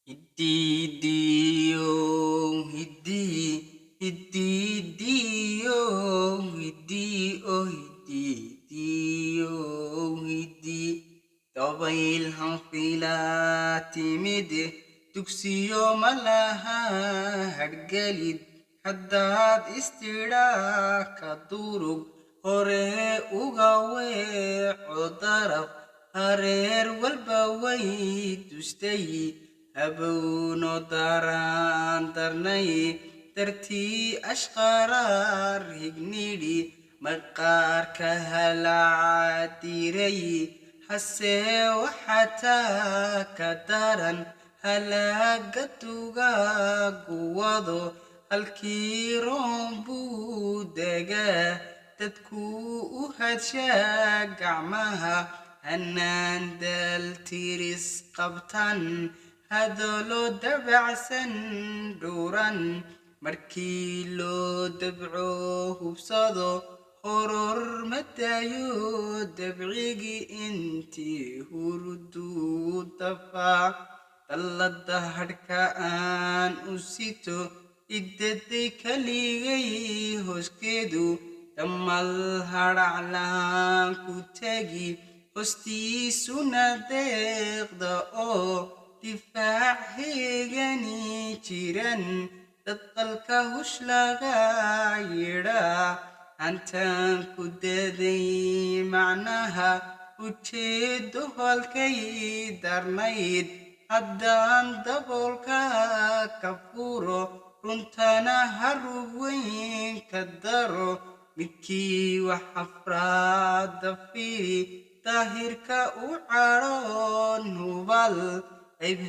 Hididio, hidi, hididio, hidio, hididio, hidi. Dabayl hanqilaa timide dugsiyo malaha hargelid haddaad istidhaa ka durug hore uga weeco daraf hareer walba way tustay habowno daraan darnay dartii ashqaraar hignidhi maqaarka halacadiray hasee waxataa ka daran halaaga tugaagu wado halkii roon buu degaa dadkuu u hadshaa gacmaha hanaan daltiris qabtan hadallo dabacsan dhuuran markii loo dabco hubsado horor madayo dabcigii intii hurduu dafaa dallada hadhka aan u sito iddaday kaligay hooskeedu dhammal hadhaclaan ku tagi hoostiisuna deeqda oo difaac heegani jiran dad qalka hush laga yidhaa hantaan ku daday macnaha ujeedo halkay darnayd haddaan daboolka ka furo runtana harug weyn ka daro midkii wax afraada firi daahirka u cadhoon hubal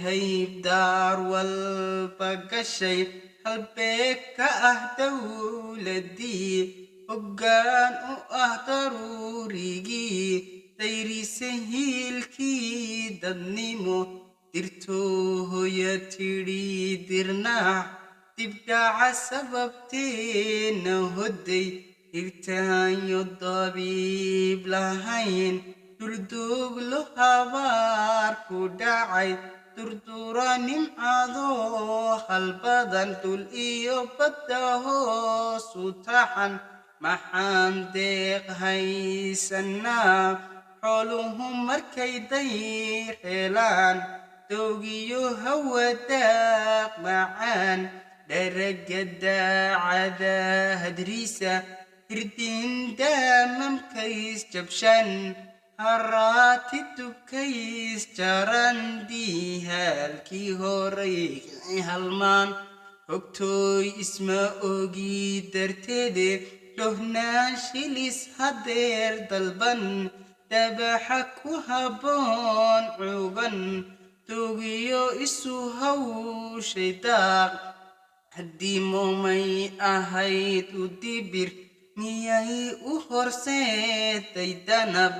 hayb daar walba gashay halbeeg ka ah dawladii hoggaan u ah daruurigii dayrise hiilkii dadnimo dirtoo hoya tidhi dirnaax dibdhaca sababteena hodday hirtaanyo dabiib lahayn dulduuglo habaar ku dhacay durdura nimcadoo halbadan dul iyo badda hoosu taxan maxaan deeq haysanaa xooluhu markay dayr helaan dowgiyo hawadaaq macaan dharaga daacada hadriisa hirdin daamamkays jabshan haraati dubkays jaran diihaalkii horay halmaan hogtooy isma ogi darteede dhohnaan shilis hadeer dalban dabaxa ku habboon cuuban dogiyo isu hawshay daaq haddii moomay ahayd u dibir miyay u horseeday danab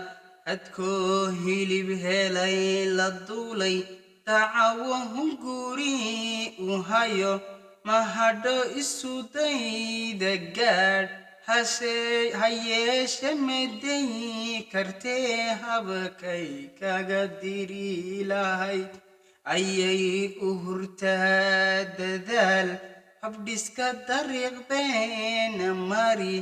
hadkoo hilib helay la duulay dacawo hunguri u hayo mahadho isu dayda gaadh hayeeshe meday kartee habakay kaga diri lahay ayay u hurtaa dadaal habdhiska dariiq beena mari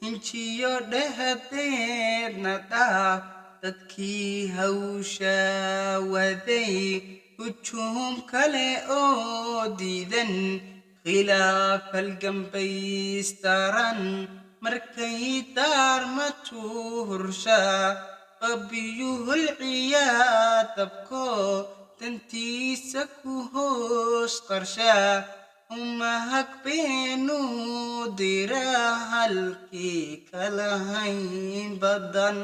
hinjiyo dhehadeedna dhaaf dadkii hawsha waday hujuum kale oo diidan khilaaf halgambaystaran markay daarmatu hurshaa qabiyuhulciyaa dabkoo dantiisa ku hoos qarshaa umahag beenu diraa halkii kalahayn badan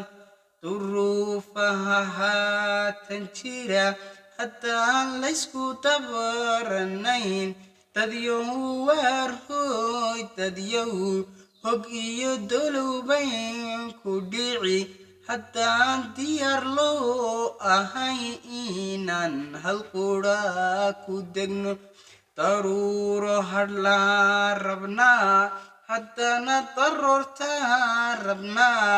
duruufaha haatan jira haddaan laysku dabaranayn dadyow waarhooy dadyow hog iyo dolowbayn ku dhici haddaan diyaar loo ahay inaan hal qudha ku degno daruuro hadhlaa rabnaa haddana daroortaa rabnaa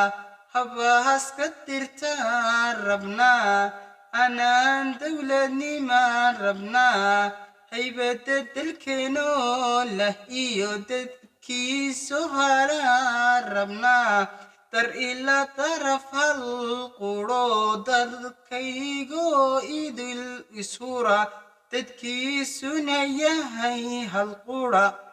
habahaska dirtaa rabnaa أنا دولتني ما ربنا هيبة الكنو له إيودت كيسو هلا ربنا تر إلى طرف القرود كيغو إيد الإسورة تدكيسو نيهي هالقرى